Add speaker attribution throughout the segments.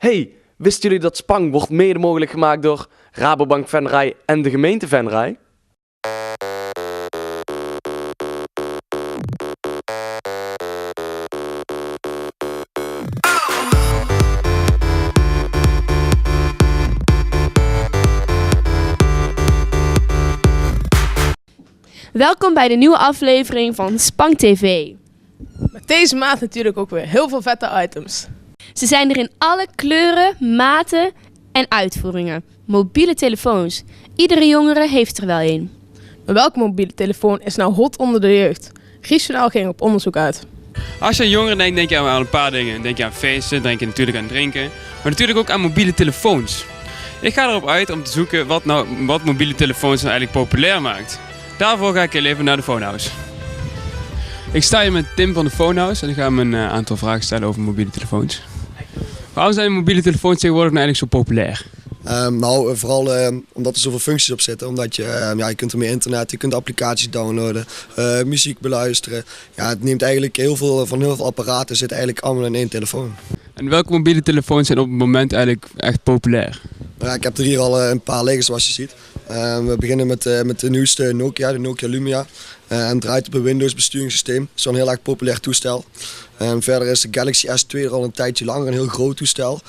Speaker 1: Hey, wisten jullie dat Spang wordt mede mogelijk gemaakt door Rabobank Venray en de gemeente Venray?
Speaker 2: Welkom bij de nieuwe aflevering van Spang TV.
Speaker 3: Met deze maand natuurlijk ook weer heel veel vette items.
Speaker 2: Ze zijn er in alle kleuren, maten en uitvoeringen. Mobiele telefoons. Iedere jongere heeft er wel een.
Speaker 3: Maar welke mobiele telefoon is nou hot onder de jeugd? Giesjournaal ging op onderzoek uit.
Speaker 4: Als je aan jongeren denkt, denk je aan een paar dingen. Denk je aan feesten, denk je natuurlijk aan drinken. Maar natuurlijk ook aan mobiele telefoons. Ik ga erop uit om te zoeken wat mobiele telefoons nou eigenlijk populair maakt. Daarvoor ga ik heel even naar de Phonehouse. Ik sta hier met Tim van de Phonehouse en ik ga hem een aantal vragen stellen over mobiele telefoons. Waarom zijn mobiele telefoons tegenwoordig nou eigenlijk zo populair?
Speaker 5: Vooral omdat er zoveel functies op zitten. Omdat je kunt ermee internet, je kunt applicaties downloaden, muziek beluisteren. Ja, het neemt eigenlijk heel veel apparaten, zitten eigenlijk allemaal in één telefoon.
Speaker 4: En welke mobiele telefoons zijn op het moment eigenlijk echt populair?
Speaker 5: Ik heb er hier al een paar liggen zoals je ziet. We beginnen met de nieuwste Nokia, de Nokia Lumia. En draait op een Windows besturingssysteem. Zo'n heel erg populair toestel. Verder is de Galaxy S2 er al een tijdje langer, een heel groot toestel.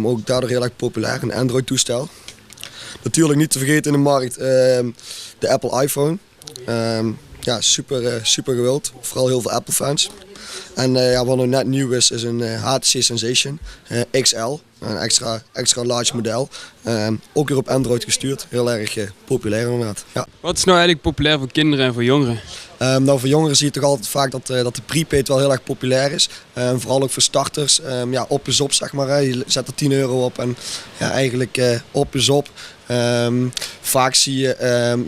Speaker 5: Ook daardoor heel erg populair, een Android toestel. Natuurlijk niet te vergeten in de markt de Apple iPhone. Super gewild, vooral heel veel Apple fans. En wat nog net nieuw is een HTC Sensation XL, een extra large model. Ook weer op Android gestuurd, heel erg populair inderdaad. Ja.
Speaker 4: Wat is nou eigenlijk populair voor kinderen en voor jongeren?
Speaker 5: Voor jongeren zie je toch altijd vaak dat de prepaid wel heel erg populair is. Vooral ook voor starters. Op is op zeg maar. Je zet er €10 op en eigenlijk op is op. Vaak zie je,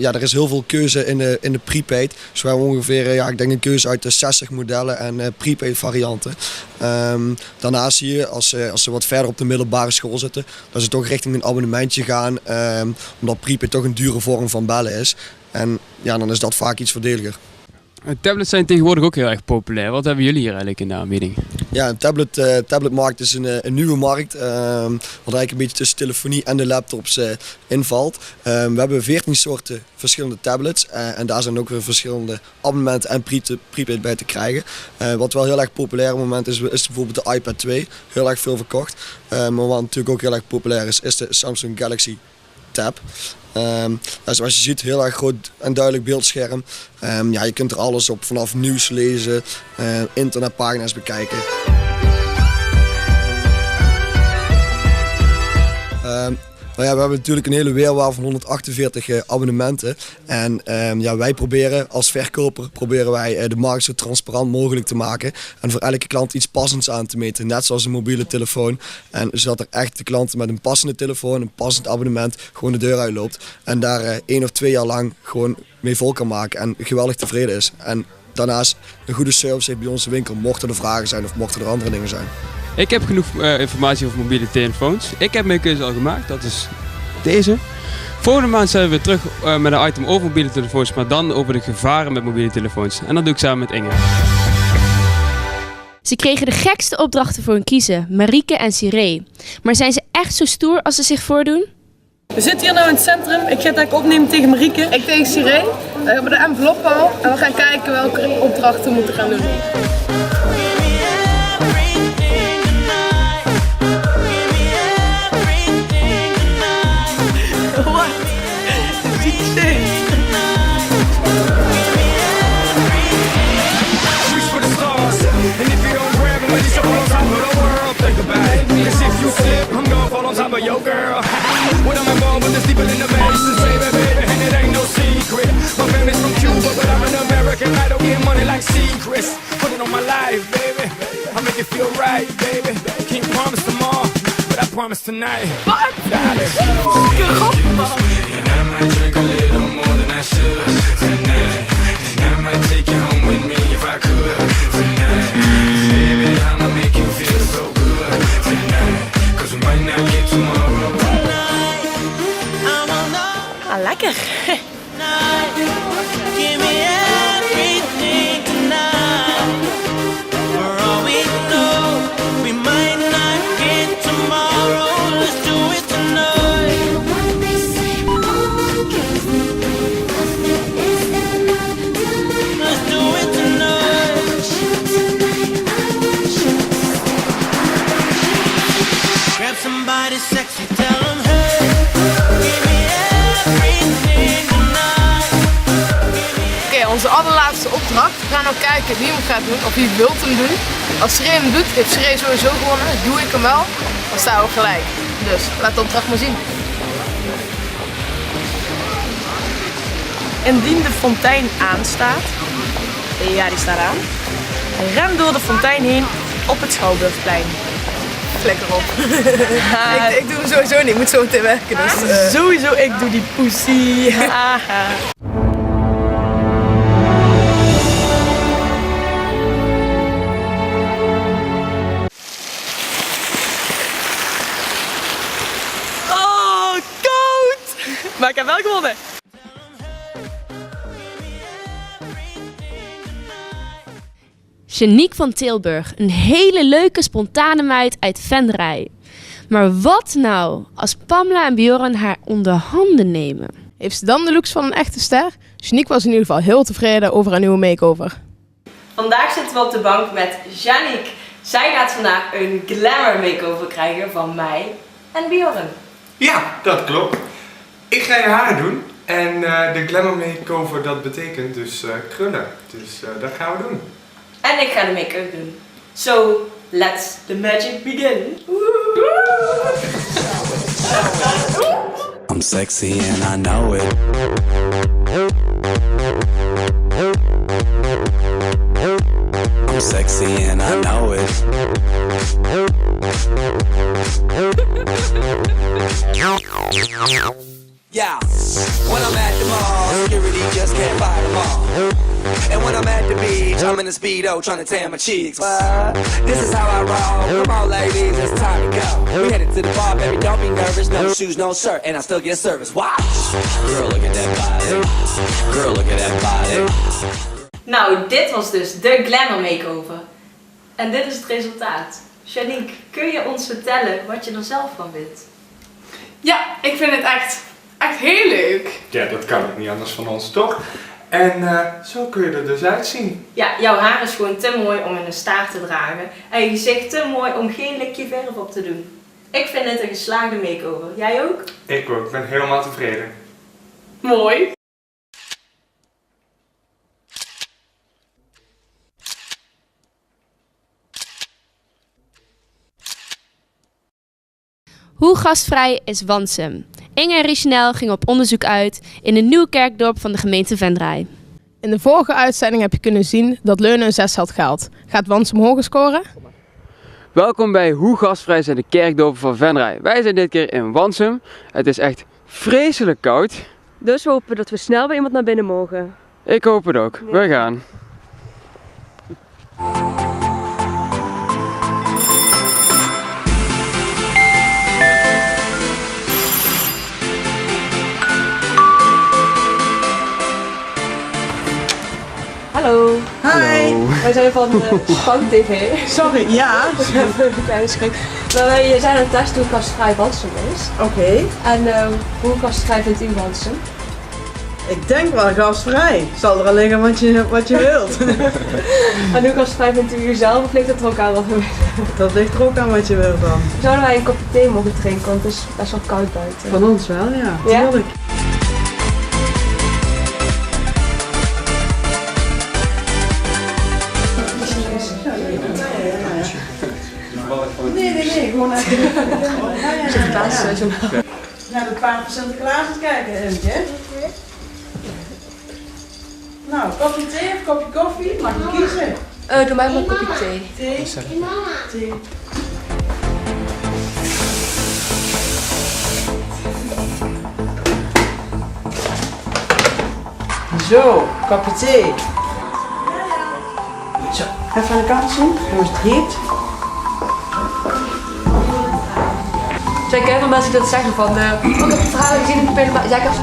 Speaker 5: er is heel veel keuze in de prepaid. Dus we hebben ongeveer, ik denk een keuze uit de 60 modellen en prepaid varianten. Daarnaast zie je, als ze wat verder op de middelbare school zitten, dat ze toch richting een abonnementje gaan. Omdat prepaid toch een dure vorm van bellen is. En dan is dat vaak iets voordeliger.
Speaker 4: Tablets zijn tegenwoordig ook heel erg populair. Wat hebben jullie hier eigenlijk in de aanbieding?
Speaker 5: Ja, de tabletmarkt is een nieuwe markt. Wat eigenlijk een beetje tussen telefonie en de laptops invalt. We hebben 14 soorten verschillende tablets. En daar zijn ook weer verschillende abonnementen en prepaid bij te krijgen. Wat wel heel erg populair op het moment is bijvoorbeeld de iPad 2. Heel erg veel verkocht. Maar wat natuurlijk ook heel erg populair is de Samsung Galaxy Tab. Zoals je ziet, heel erg groot en duidelijk beeldscherm. Je kunt er alles op, vanaf nieuws lezen, internetpagina's bekijken. We hebben natuurlijk een hele weerwaar van 148 abonnementen. En wij proberen als verkoper de markt zo transparant mogelijk te maken. En voor elke klant iets passends aan te meten, net zoals een mobiele telefoon. En zodat er echt de klant met een passende telefoon, een passend abonnement gewoon de deur uitloopt. En daar 1 of 2 jaar lang gewoon mee vol kan maken en geweldig tevreden is. En daarnaast een goede service heeft bij onze winkel, mochten er vragen zijn of mochten er andere dingen zijn.
Speaker 4: Ik heb genoeg informatie over mobiele telefoons. Ik heb mijn keuze al gemaakt, dat is deze. Volgende maand zijn we weer terug met een item over mobiele telefoons, maar dan over de gevaren met mobiele telefoons. En dat doe ik samen met Inge.
Speaker 2: Ze kregen de gekste opdrachten voor hun kiezen, Marieke en Siree. Maar zijn ze echt zo stoer als ze zich voordoen?
Speaker 6: We zitten hier nu in het centrum. Ik ga het eigenlijk opnemen tegen Marieke. Ik tegen Siree. We hebben de envelop al en we gaan kijken welke opdrachten we moeten gaan doen.
Speaker 7: Promise tonight.
Speaker 6: Wat? Lekker.
Speaker 7: Tomorrow
Speaker 8: somebody sexy, tell them hey, give me everything tonight.
Speaker 6: Oké, onze allerlaatste opdracht. We gaan ook kijken wie hem gaat doen of wie wilt hem doen. Als Siree hem doet, heeft Siree sowieso gewonnen. Doe ik hem wel, dan staan we gelijk. Dus laat de opdracht maar zien. Indien de fontein aanstaat, ja die staat aan, ren door de fontein heen op het Schouwburgplein. Lekker op. ik doe hem sowieso niet, ik moet zo meteen werken. Dus, sowieso, ik doe die poesie. Oh, koud! Maar ik heb wel gewonnen.
Speaker 2: Janiek van Tilburg, een hele leuke spontane meid uit Venray. Maar wat nou als Pamela en Bjorn haar onder handen nemen?
Speaker 3: Heeft ze dan de looks van een echte ster? Janiek was in ieder geval heel tevreden over haar nieuwe make-over.
Speaker 9: Vandaag zitten we op de bank met Janiek. Zij gaat vandaag een glamour makeover krijgen van mij en Bjorn.
Speaker 10: Ja, dat klopt. Ik ga je haren doen en de glamour makeover dat betekent dus krullen. Dus dat gaan we doen.
Speaker 9: En ik ga de make-up doen. So, let's the magic begin.
Speaker 8: I'm sexy and I know it. I'm sexy and I know it. Yeah, when I'm at the mall, security just can't buy them all. And when I'm at the beach, I'm in a Speedo trying to tan my cheeks. This is how I roll. Come on, ladies, it's time to go. We headed to the bar, baby, don't be nervous. No shoes, no shirt, and I still get service. Watch. Girl, look at that body. Girl, look at that body.
Speaker 9: Nou, dit was dus de glamour makeover. En dit is het resultaat. Janiek, kun je ons vertellen wat je er zelf van vindt?
Speaker 6: Ja, ik vind het echt heel leuk.
Speaker 10: Ja, dat kan ook niet anders van ons, toch? En zo kun je er dus uitzien.
Speaker 9: Ja, jouw haar is gewoon te mooi om in een staart te dragen. En je gezicht te mooi om geen likje verf op te doen. Ik vind dit een geslaagde makeover. Jij ook?
Speaker 10: Ik ook, ik ben helemaal tevreden.
Speaker 6: Mooi.
Speaker 2: Hoe gastvrij is Wansum? Inge en Richenel gingen op onderzoek uit in een nieuw kerkdorp van de gemeente Venray.
Speaker 3: In de vorige uitzending heb je kunnen zien dat Leune een 6 had gehaald. Gaat Wansum hoger scoren?
Speaker 1: Welkom bij Hoe gastvrij zijn de kerkdorpen van Venray. Wij zijn dit keer in Wansum. Het is echt vreselijk koud.
Speaker 11: Dus we hopen dat we snel bij iemand naar binnen mogen.
Speaker 1: Ik hoop het ook. We gaan.
Speaker 11: Hallo.
Speaker 12: Hi.
Speaker 11: Wij zijn van Spang TV.
Speaker 12: Sorry, ja.
Speaker 11: Even een kleine schrik. Maar je zijn aan het testen hoe gastvrij Wansum is.
Speaker 12: Oké.
Speaker 11: En hoe gastvrij vindt u Wansum?
Speaker 12: Ik denk wel gastvrij. Zal er al liggen wat je wilt.
Speaker 11: En hoe gastvrij vindt u jezelf of ligt het er ook aan wat we willen?
Speaker 12: Dat ligt er ook aan wat je wilt dan.
Speaker 11: Zouden wij een kopje thee mogen drinken, want het is best wel koud buiten.
Speaker 12: Van ons wel, ja.
Speaker 11: Ja?
Speaker 12: Tuurlijk. Nee, gewoon even. Naar de paard van Sinterklaas eens kijken, eventjes. Nou, kopje thee of kopje koffie? Mag je kiezen?
Speaker 11: Doe mij maar een kopje thee.
Speaker 12: Thee? Thee. Zo, kopje thee. Zo, even aan de kant zien. Hoe is het heet?
Speaker 11: Zijn er veel mensen die dat zeggen van, ik heb het verhaal gezien in de pelen, jij kan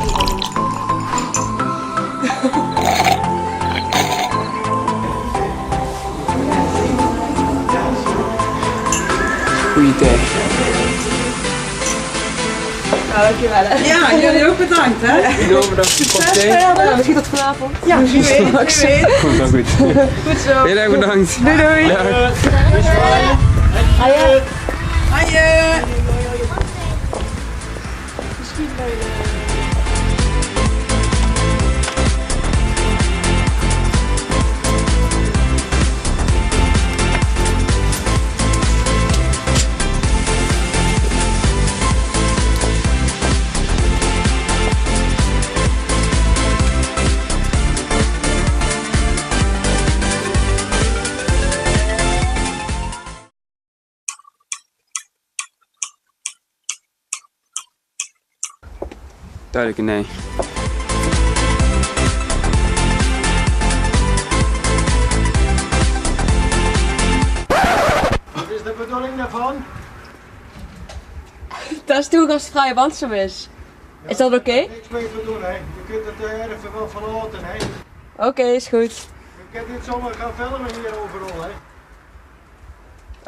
Speaker 1: Goeie thee.
Speaker 11: Nou, dankjewel hè.
Speaker 12: Ja, jullie ook bedankt hè.
Speaker 1: Enorm bedankt voor de kop thee.
Speaker 11: Ja, misschien tot vanavond.
Speaker 12: Ja, misschien weet.
Speaker 1: Komt dan goed.
Speaker 11: Goed zo.
Speaker 1: Heel erg bedankt.
Speaker 11: Doei doei.
Speaker 1: Ja.
Speaker 11: Hoi.
Speaker 12: Hoi.
Speaker 1: Duidelijk een nee.
Speaker 12: Wat is de bedoeling daarvan?
Speaker 11: Dat is toen gastvrij Wansum is. Is dat oké?
Speaker 12: Niks mee te doen, hè. Je kunt het even wel verlaten, hè.
Speaker 11: Oké, is goed.
Speaker 12: Je kunt niet zomaar gaan filmen hier overal, hè.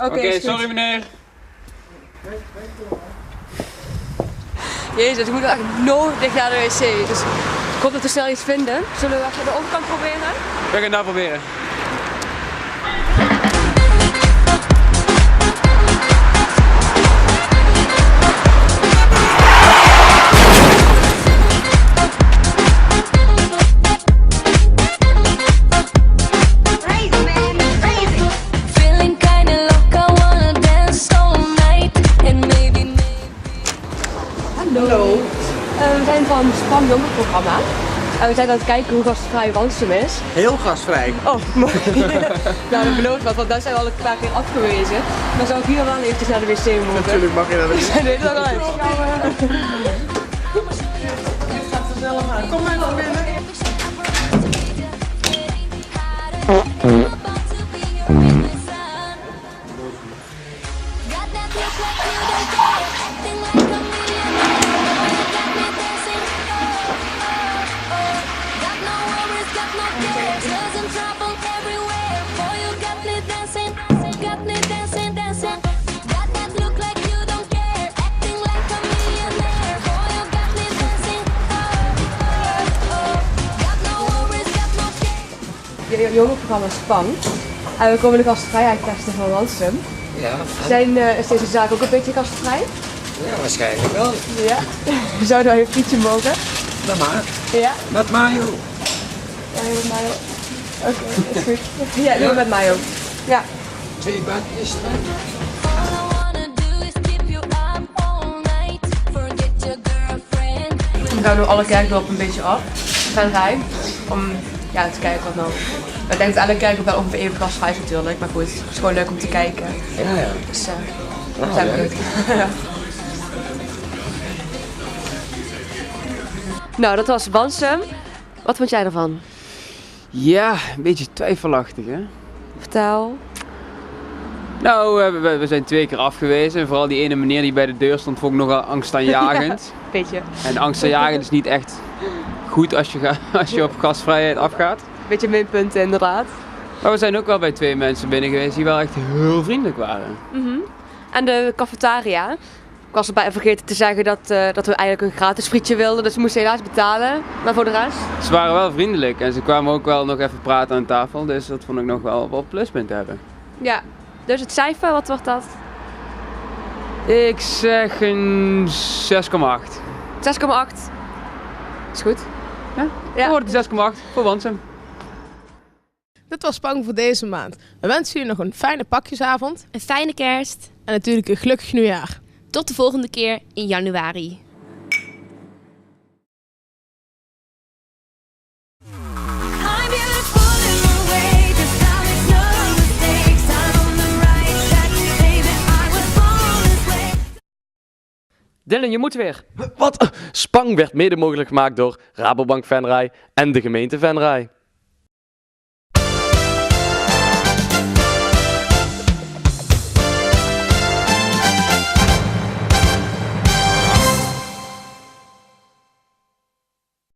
Speaker 11: Oké,
Speaker 4: sorry meneer.
Speaker 11: Jezus, ik moet echt nodig naar de wc. Dus ik hoop dat we snel iets vinden. Zullen we even de overkant proberen?
Speaker 4: We gaan daar proberen.
Speaker 11: Hallo. We zijn van het Spam Jongerenprogramma. En we zijn aan het kijken hoe gastvrij Wansum is.
Speaker 13: Heel gastvrij.
Speaker 11: Oh, mooi. Nou, dat belooft wat, want daar zijn we al een paar keer afgewezen. Maar zou ik hier wel eventjes naar de wc mogen?
Speaker 13: Natuurlijk mag je naar de wc.
Speaker 11: We zijn er hele dag uit.
Speaker 12: Kom maar naar binnen.
Speaker 11: Jongerenprogramma Spam. En we komen de gastvrijheid testen van Wansum.
Speaker 13: Ja.
Speaker 11: Is deze zaak ook een beetje gastvrij?
Speaker 13: Ja, waarschijnlijk wel.
Speaker 11: Ja. Zouden wij een frietje mogen?
Speaker 13: Dat maar.
Speaker 11: Ja.
Speaker 13: Met mayo.
Speaker 11: Ja, met mayo. Oké, is goed. Ja, doe het met mayo. Ja.
Speaker 13: 2 bakjes.
Speaker 11: We gaan nu alle kerkdorpen een beetje af. Venray. Om te kijken wat nou. Ik denk dat alle kerken wel ongeveer even gastvrij is natuurlijk. Maar goed, het is gewoon leuk om te kijken.
Speaker 13: Ja.
Speaker 11: Dus we zijn benieuwd. Nou, dat was Wansum. Wat vond jij ervan?
Speaker 1: Ja, een beetje twijfelachtig hè.
Speaker 11: Vertel.
Speaker 1: Nou, we zijn 2 keer afgewezen. Vooral die ene meneer die bij de deur stond vond ik nogal angstaanjagend.
Speaker 11: Beetje.
Speaker 1: En angstaanjagend is niet echt goed als je op gastvrijheid afgaat.
Speaker 11: Beetje minpunten inderdaad.
Speaker 1: Maar we zijn ook wel bij 2 mensen binnen geweest die wel echt heel vriendelijk waren.
Speaker 11: En de cafetaria. Ik was erbij vergeten te zeggen dat we eigenlijk een gratis frietje wilden, dus we moesten helaas betalen. Maar voor de rest?
Speaker 1: Ze waren wel vriendelijk en ze kwamen ook wel nog even praten aan tafel, dus dat vond ik nog wel pluspunten hebben.
Speaker 11: Ja, dus het cijfer, wat wordt dat?
Speaker 1: Ik zeg een 6,8.
Speaker 11: 6,8. Is goed.
Speaker 1: Ja. Wordt 6,8 voor Wansum.
Speaker 3: Dit was Spang voor deze maand. We wensen jullie nog een fijne pakjesavond.
Speaker 2: Een fijne kerst.
Speaker 3: En natuurlijk een gelukkig nieuwjaar.
Speaker 2: Tot de volgende keer in januari.
Speaker 14: Dylan, je moet weer. Wat? Spang werd mede mogelijk gemaakt door Rabobank Venray en de gemeente Venray.